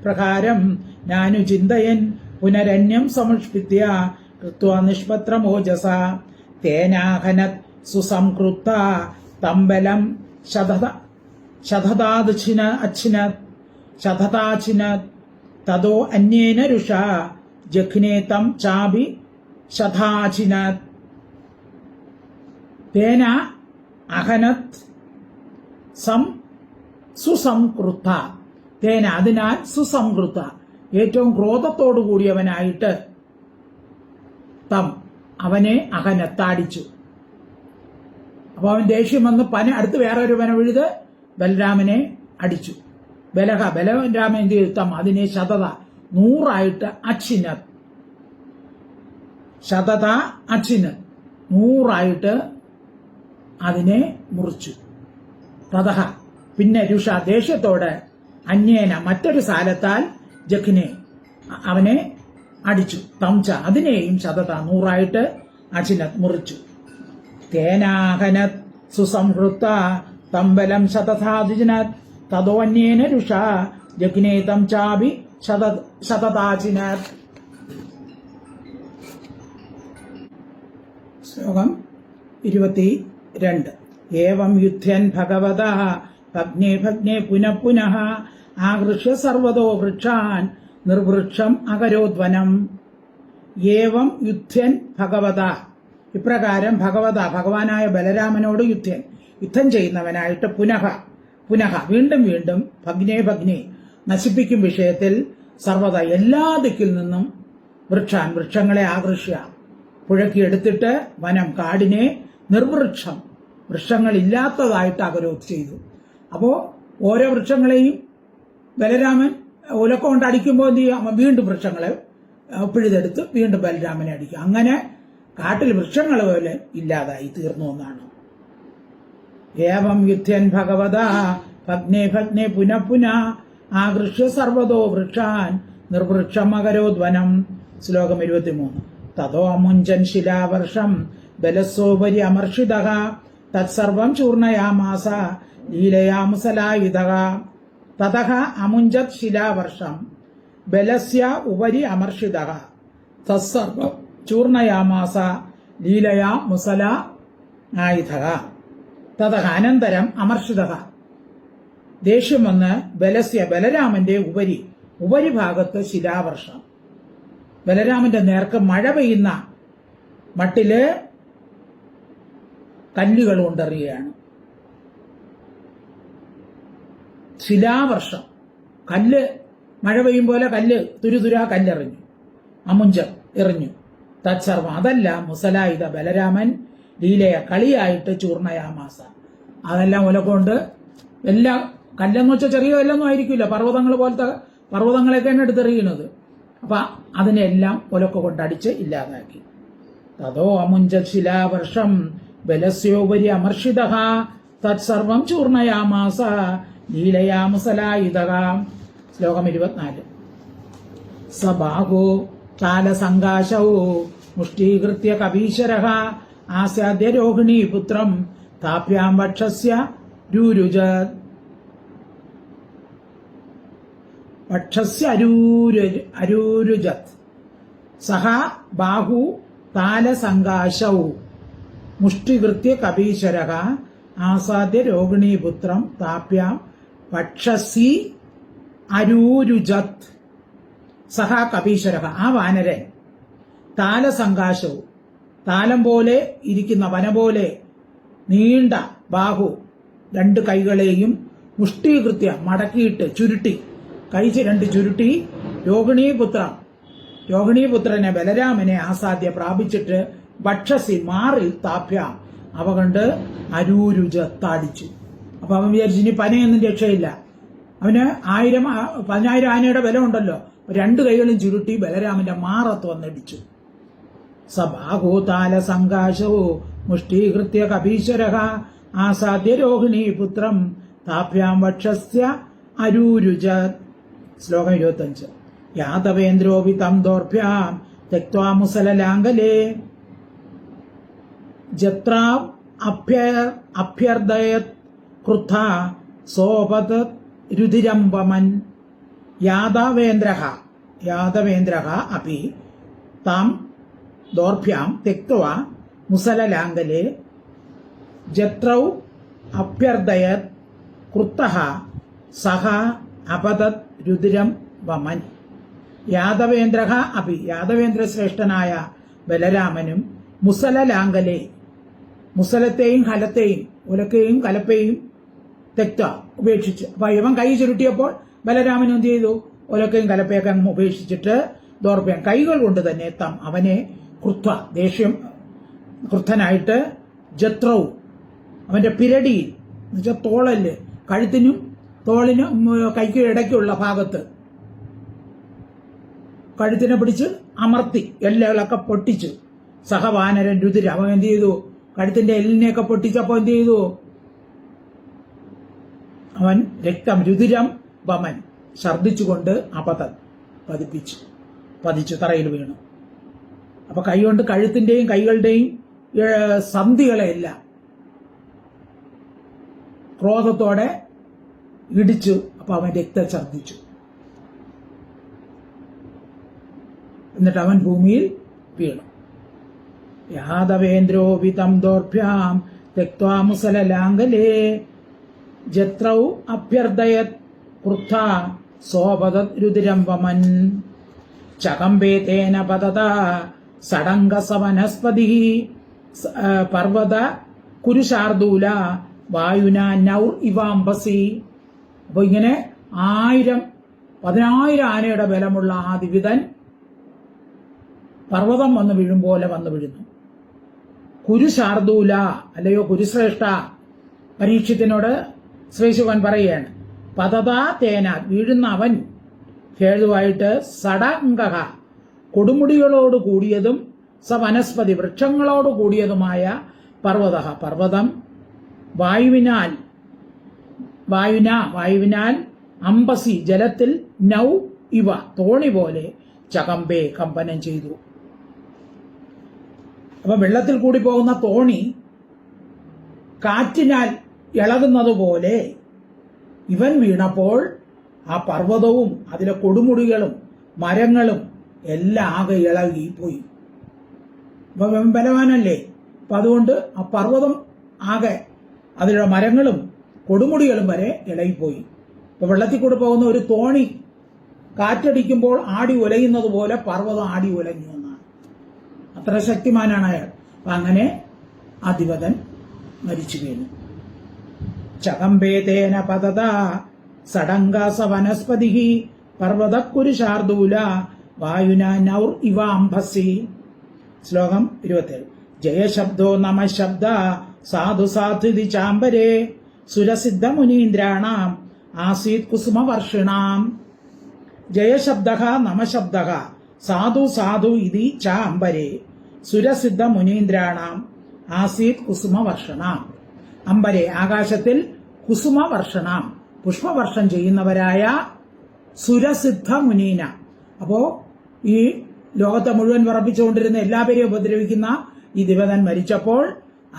പ്രകാരം നാനു ചിന്തയൻ പുനരന്യം സമുഷ്പിത്യ കൃത്വാ നിഷ്പത്രമോജസ തേനാഹനത് സുസംകൃപ്ത തമ്പലം ശതതാച്ചിനത് തതോ അന്യേന രുഷ ജഘ്നേ തം ചാപി ശതാചിനത്. തേന അഹനത് സുസംകൃത. തേന അതിനാൽ സുസംകൃത ഏറ്റവും ക്രോധത്തോടു കൂടിയവനായിട്ട് തം അവനെ അഹനത്താടിച്ചു. അപ്പൊ അവൻ ദേഷ്യം വന്ന് അടുത്ത് വേറെ ഒരു പന വിഴുത് ബലരാമനെ അടിച്ചു. ബലരാമൻ എന്ത് ചെയ്തു? തം അതിനെ 100 അച്ഛിനത്. 100 അതിനെ മുറിച്ചു. തതഹ പിന്നെ രുഷ ദേഷ്യത്തോട് അന്യേന മറ്റൊരു സാലത്താൽ ജഖ്നെ അവനെ അടിച്ചു. തംച അതിനെയും 100 അച്ഛിനത് മുറിച്ചു. തേനാഹനത് സുസംഹൃത തമ്പലം ശതഥാദിനത് തതോന്യേന രുഷ ജഗ്നേ തം ചാപി ശതതാചിനത്. ശ്ലോകം 22. ഏവം യുദ്ധൻ ഭഗവതഃ ഭഗ്നേ ഭഗ്നേ പുനഃ പുനഃ ആകൃഷ്യ സർവതോ വൃക്ഷാൻ നിർവൃക്ഷം അകരോദ്വനം. ഏവം യുദ്ധൻ ഭഗവതഃ ഇപ്രകാരം ഭഗവാനായ ബലരാമനോട് യുദ്ധം ചെയ്യുന്നവനായിട്ട് പുനഃ വീണ്ടും ഭഗ്നേ നശിപ്പിക്കും വിഷയത്തിൽ സർവത എല്ലാ ദിക്കിൽ നിന്നും വൃക്ഷങ്ങളെ ആകർഷ്യ പുഴക്കിയെടുത്തിട്ട് വനം കാടിനെ നിർവൃക്ഷം വൃക്ഷങ്ങളില്ലാത്തതായിട്ട് അകരോധ് ചെയ്തു. അപ്പോ ഓരോ വൃക്ഷങ്ങളെയും ബലരാമൻ ഉലക്ക കൊണ്ട് അടിക്കുമ്പോൾ എന്ത് ചെയ്യും? വീണ്ടും വൃക്ഷങ്ങളെ പിഴുതെടുത്ത് വീണ്ടും ബലരാമനെ അടിക്കും. അങ്ങനെ കാട്ടിൽ വൃക്ഷങ്ങൾ പോലെ ഇല്ലാതായി തീർന്നു എന്നാണ്. ഏവം യുദ്ധൻ ഭഗവതഃ ഭഗ്നേ ഭഗ്നേ പുനഃ പുനഃ ആകൃഷ്യ സർവതോ വൃക്ഷാൻ നിർവൃക്ഷം അകരോദ്വനം. ശ്ലോകം 23. തതോ അമുഞ്ചൻ ശിലാവർഷം ബലസോപരി അമർഷിതഃ തത്സർവം ചൂർണയാമാസ ലീലയാ മുസലായുധഃ. തതഃ അമുഞ്ചത് ശിലാവർഷം ബലസ്യ ഉപരി അമർഷിതഃ തത്സർവം ചൂർണയാമാസ ലീലയാ മുസലായുധഃ. തതഃ അനന്തരം അമർഷിതഃ ദേഷ്യം വന്ന് ബലസ്യ ബലരാമന്റെ ഉപരിഭാഗത്ത് ശിലാവർഷം, ബലരാമന്റെ നേർക്ക് മഴ പെയ്യുന്ന മട്ടില് കല്ലുകൾ കൊണ്ടെറിയുകയാണ്. ശിലാവർഷം, കല്ല് മഴ പെയ്യും പോലെ കല്ല് തുരുതുരാ കല്ലെറിഞ്ഞു, അമുഞ്ചം എറിഞ്ഞു. തത്സർവം അതല്ല മുസലായുധ ബലരാമൻ ലീലയ കളിയായിട്ട് ചൂർണയാമാസ, അതെല്ലാം ഒലക്കൊണ്ട് എല്ലാം കല്ലെന്ന് വെച്ചാൽ ചെറിയ കല്ലൊന്നും ആയിരിക്കില്ല, പർവ്വതങ്ങൾ പോലത്തെ പർവ്വതങ്ങളൊക്കെയാണ് എടുത്തെറിയുന്നത്. അപ്പൊ അതിനെല്ലാം ഒലക്ക കൊണ്ടടിച്ച് ഇല്ലാതാക്കി. തതോ അമുഞ്ച ശിലാവർഷം ബലസ്യോപരി അമർഷിതഃ തത്സർവം ചൂർണയാമാസ ലീലയാ മുസലായുധഃ. ശ്ലോകം 24. സ ബാഹോ കാലസങ്കാശൗ മുഷ്ടീകൃത്യ കപീശരഃ ആസ്യാദ്യ രോഹിണീ പുത്രം താപ്യാം വക്ഷസ്യ രൂരുജത്. വക്ഷസ്യ അരൂരുജത്. സഹ ബാഹു താലസങ്കാശൗ മുഷ്ടികൃത്യ കപീശരഃ ആസാദ്യ രോഹിണീപുത്രം താപ്യാം വക്ഷസി അരൂരുജത്. സഹ കപീശരഃ ആ വാനരൻ താലസങ്കാശവും താലം പോലെ ഇരിക്കുന്ന വന പോലെ നീണ്ട ബാഹു രണ്ട് കൈകളെയും മുഷ്ടികൃത്യ മടക്കിയിട്ട് ചുരുട്ടി, കൈ രണ്ട് ചുരുട്ടി രോഹിണീപുത്രനെ ബലരാമനെ ആസാദ്യ പ്രാപിച്ചിട്ട് ഭക്ഷസി മാറിൽ താപ്യാം അവ കണ്ട് അരൂരുജത്താടിച്ചു. അപ്പൊ അവൻ വിചാരിച്ചു ഇനി പനയൊന്നും രക്ഷയില്ല, അവന് 10,000 ആനയുടെ ബലം ഉണ്ടല്ലോ, രണ്ട് കൈകളും ചുരുട്ടി ബലരാമന്റെ മാറത്ത് വന്നിടിച്ചു. സബാഹൂതാല സംഘാശോ മുഷ്ടീകൃത്യ കപീശ്വരഃ ആസാദ്യ രോഹിണീപുത്രം താപ്യാം വക്ഷസ്യ അരൂരുജത്. ശ്ലോകം 25. യാദവേന്ദ്രോപി തം ദോർഭ്യാം തെക്ത്വാ മുസലലാംഗലേ ജത്രാം അഭ്യർദയത് ക്രുദ്ധ സോപത് രുധിരംബമൻ. യാദവേന്ദ്രഃ അപി താം ദോർഭ്യാം തെക്ത്വാ മുസലലാംഗലേ ജത്രൗ അഭ്യർദയത് ക്രുദ്ധഃ സഹ അപതത് രുധിരം വമൻ. യാദവേന്ദ്രഃ അപി യാദവേന്ദ്ര ശ്രേഷ്ഠനായ ബലരാമനും മുസലലാംഗലേ മുസലത്തെയും ഹലത്തെയും ഉലക്കയും കലപ്പയും തെക്ത ഉപേക്ഷിച്ച്, അപ്പൊ ഇവൻ കൈ ചുരുട്ടിയപ്പോൾ ബലരാമൻ എന്ത് ചെയ്തു? ഉലക്കയും കലപ്പയൊക്കെ ഉപേക്ഷിച്ചിട്ട് ദോർഭ്യം കൈകൾ കൊണ്ട് തന്നെ തം അവനെ ക്രുദ്ധനായിട്ട് ജത്രവും അവന്റെ പിരടിയിൽ എന്നുവെച്ചാൽ തോളല് കഴുത്തിനും തോളിനും കൈക്കും ഇടയ്ക്കുള്ള ഭാഗത്ത് കഴുത്തിനെ പിടിച്ച് അമർത്തി എല്ലകളൊക്കെ പൊട്ടിച്ചു. സഹവാനരൻ രുതിര അവൻ എന്ത് ചെയ്തു? കഴുത്തിന്റെ എല്ലിനെയൊക്കെ പൊട്ടിച്ചപ്പോ എന്ത് ചെയ്തു? അവൻ രക്തം രുതിരം വമൻ ഛർദിച്ചുകൊണ്ട് പതിച്ചു തറയിൽ വീണു. അപ്പൊ കൈകൊണ്ട് കഴുത്തിന്റെയും കൈകളുടെയും സന്ധികളെല്ലാം ക്രോധത്തോടെ ഇടിച്ചു. അപ്പൊ അവൻ രക്തം ഛർദിച്ചു. എന്നിട്ട് അവൻ ഭൂമിയിൽ വീണു. യാദവേന്ദ്രോപി തം ദോർഭ്യാം തെക്ത്വാ മുസലലാംഗലേ ജത്രൗ അഭ്യർദയത് ക്രുദ്ധ സോപതത് രുധിരം വമൻ. ചകമ്പേ തേന പതത സടങ്കസവനസ്പതിഃ പർവത കുരുശാർദൂല വായുന നൗർ ഇവാംബസി. അപ്പൊ ഇങ്ങനെ 10,000 ആനയുടെ ബലമുള്ള ആ ദിവിതൻ പർവ്വതം വന്നു വീഴും പോലെ വന്നു വീഴുന്നു. കുരുശാർദൂല, അല്ലയോ കുരുശ്രേഷ്ഠ, പരീക്ഷത്തിനോട് ശ്രീശുവൻ പറയുകയാണ്. പതതാ തേന വീഴുന്ന അവൻ ഹേതുവായിട്ട് സടങ്ക കൊടുമുടികളോട് കൂടിയതും സവനസ്പതി വൃക്ഷങ്ങളോട് കൂടിയതുമായ പർവ്വതം വായുവിനാൽ വായുവിനാൽ അംബസി ജലത്തിൽ നൗ ഇവ തോണി പോലെ ചകമ്പേ കമ്പനം ചെയ്തു. അപ്പൊ വെള്ളത്തിൽ കൂടി പോകുന്ന തോണി കാറ്റിനാൽ ഇളകുന്നത് പോലെ ഇവൻ വീണപ്പോൾ ആ പർവ്വതവും അതിലെ കൊടുമുടികളും മരങ്ങളും എല്ലാം ആകെ ഇളകി പോയി. അപ്പൊ ബലവാനല്ലേ, അപ്പൊ അതുകൊണ്ട് ആ പർവ്വതം ആകെ അതിലുള്ള മരങ്ങളും കൊടുമുടികളും വരെ ഇളകിപ്പോയി. ഇപ്പൊ വെള്ളത്തിൽ കൂടെ പോകുന്ന ഒരു തോണി കാറ്റടിക്കുമ്പോൾ ആടി ഉലയുന്നത് പോലെ പർവ്വതം ആടി ഉലഞ്ഞു എന്നാണ്. അത്ര ശക്തിമാനാണ് അയാൾ. അപ്പൊ അങ്ങനെ അധിപതൻ മരിച്ചു വീണു. ചകമ്പേതേന പതത സടങ്കാസ വനസ്പതി പർവ്വതക്കുരുശാർദൂല വായുന നൗർ ഇവ അംഭസി. ശ്ലോകം 27. ജയശബ്ദോ നമശബ്ദ സാധു സാധുതി ചാംബരേ സുരസിദ്ധ മുനീന്ദ്രാണാം ആസീത് കുസുമവർഷിണാം. ജയശബ്ദ നമശബ്ദ സാധു സാധു ഇതി ചാംബരേ സുരസിദ്ധ മുനീന്ദ്രാണാം ആസീത് കുസുമവർഷണാം. അംബരെ ആകാശത്തിൽ കുസുമവർഷണാം പുഷ്പവർഷം ചെയ്യുന്നവരായ സുരസിദ്ധ മുനീന. അപ്പോ ഈ ലോകത്തെ മുഴുവൻ വിറപ്പിച്ചുകൊണ്ടിരുന്ന എല്ലാവരെയും ഉപദ്രവിക്കുന്ന ഈ ദിവതൻ മരിച്ചപ്പോൾ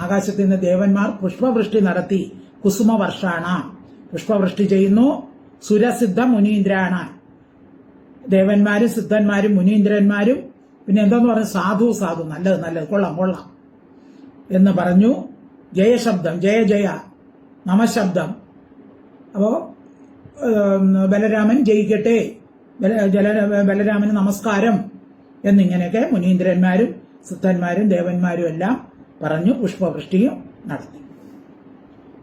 ആകാശത്തിൽ നിന്ന് ദേവന്മാർ പുഷ്പവൃഷ്ടി നടത്തി കുസുമവർഷാണ പുഷ്പവൃഷ്ടി ചെയ്യുന്നു. സുരസിദ്ധ മുനീന്ദ്രാണ ദേവന്മാരും സിദ്ധന്മാരും മുനീന്ദ്രന്മാരും പിന്നെ എന്താന്ന് പറഞ്ഞു സാധു സാധു നല്ലത് കൊള്ളാം എന്ന് പറഞ്ഞു. ജയശബ്ദം ജയ നമശബ്ദം. അപ്പോ ബലരാമൻ ജയിക്കട്ടെ, ബലരാമന് നമസ്കാരം എന്നിങ്ങനെയൊക്കെ മുനീന്ദ്രന്മാരും സിദ്ധന്മാരും ദേവന്മാരും എല്ലാം പറഞ്ഞു പുഷ്പവൃഷ്ടിയും നടത്തി.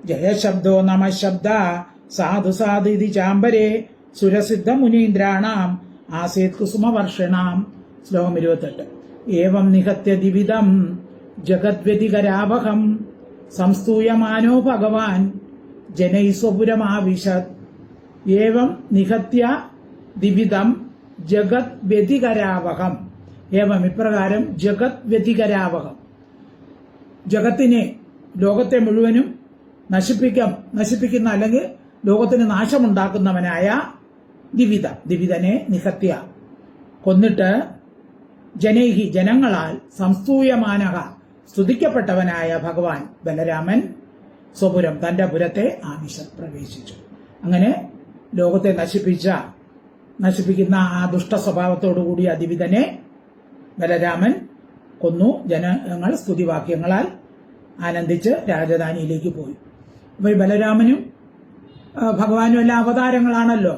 ജയശബ്ദോ നമശബ്ദ സാധു സാധു ഇതി ചാംബരേ സുരസിദ്ധ മുനീന്ദ്രാണാം ആസീത് കുസുമവർഷിണാം. ശ്ലോകം 28. ഏവം നിഹത്യ ദിവിധം ജഗദ്വ്യതികരാവഹം സംസ്തൂയമാനോ ഭഗവാൻ ജനൈസ്വപുരമാവിശത്. ഏവം നിഹത്യ ദിവിധം ജഗത് വ്യതികരാവഹം. ഏവം ഇപ്രകാരം ജഗത് വ്യതികരാവഹം ജഗത്തിനെ ലോകത്തെ മുഴുവനും നശിപ്പിക്കുന്ന അല്ലെങ്കിൽ ലോകത്തിന് നാശമുണ്ടാക്കുന്നവനായ ദിവിധനെ നിഹത്യ കൊന്നിട്ട് ജനൈഹി ജനങ്ങളാൽ സംസ്തൂയമാനഹ സ്തുതിക്കപ്പെട്ടവനായ ഭഗവാൻ ബലരാമൻ സ്വപുരം തന്റെ പുരത്തെ പ്രവേശിച്ചു. അങ്ങനെ ലോകത്തെ നശിപ്പിക്കുന്ന ആ ദുഷ്ട സ്വഭാവത്തോടുകൂടി ദിവിധനെ ബലരാമൻ കൊന്നു. ജനങ്ങൾ സ്തുതിവാക്യങ്ങളാൽ ആനന്ദിച്ച് രാജധാനിയിലേക്ക് പോയി. അപ്പൊ ഈ ബലരാമനും ഭഗവാനും എല്ലാം അവതാരങ്ങളാണല്ലോ.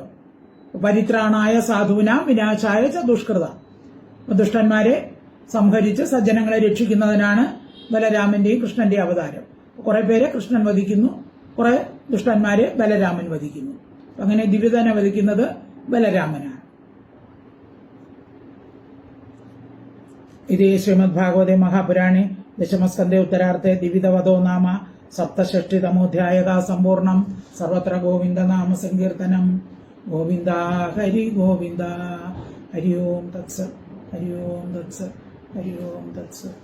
പരിത്രാണായ സാധൂനാം വിനാശായ ച ദുഷ്കൃത. ദുഷ്ടന്മാരെ സംഹരിച്ച് സജ്ജനങ്ങളെ രക്ഷിക്കുന്നതിനാണ് ബലരാമന്റെയും കൃഷ്ണന്റെയും അവതാരം. കുറെ പേരെ കൃഷ്ണൻ വധിക്കുന്നു, കുറെ ദുഷ്ടന്മാരെ ബലരാമൻ വധിക്കുന്നു. അങ്ങനെ ദിവിധനെ വധിക്കുന്നത് ബലരാമനാണ്. ഇതേ ശ്രീമദ് ഭാഗവതേ മഹാപുരാണേ ദശമസ്കന്ധേ ഉത്തരാർത്ഥേ ദിവിധവധോ നാമ സപ്തഷഷ്ടിതമോധ്യായക സമ്പൂർണം. സർവത്ര ഗോവിന്ദനാമ സങ്കീർത്തനം. ഗോവിന്ദ ഹരി ഗോവിന്ദ. ഹരി ഓം തത്സത്. ഹരി ഓം തത്സത്. ഹരി ഓം തത്സത്.